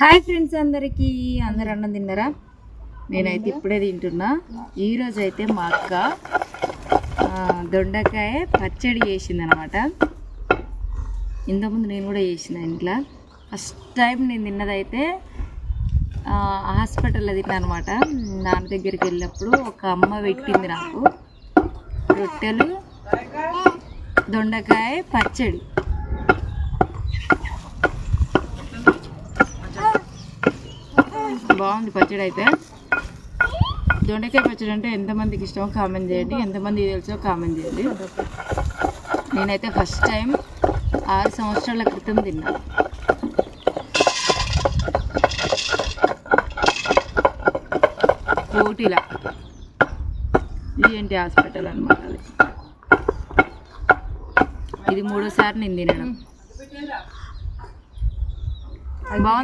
Hi friends, అందరూ అన్నం తిన్నారా? నేనైతే ఇప్పుడే తింటున్నా. ఈరోజు అయితే మా అక్క దొండకాయ పచ్చడి చేసింది అనమాట. ఇంతకుముందు నేను కూడా చేసిన ఇంట్లో. ఫస్ట్ టైం నేను తిన్నదైతే హాస్పిటల్లో తిన్నా అనమాట. నాన్న దగ్గరికి వెళ్ళినప్పుడు ఒక అమ్మ పెట్టింది నాకు రొట్టెలు దొండకాయ పచ్చడి. బాగుంది పచ్చడి అయితే. దొండకాయ పచ్చడి అంటే ఎంతమందికి ఇష్టమో కామెంట్ చేయండి, ఎంతమందికి తెలుసో కామెంట్ చేయండి. నేనైతే ఫస్ట్ టైం 6 సంవత్సరాల క్రితం తిన్నా. కోటిలా ఈఎన్టీ హాస్పిటల్ అనమాట. ఇది 3వ సారి నేను తినడం. బాగుంది.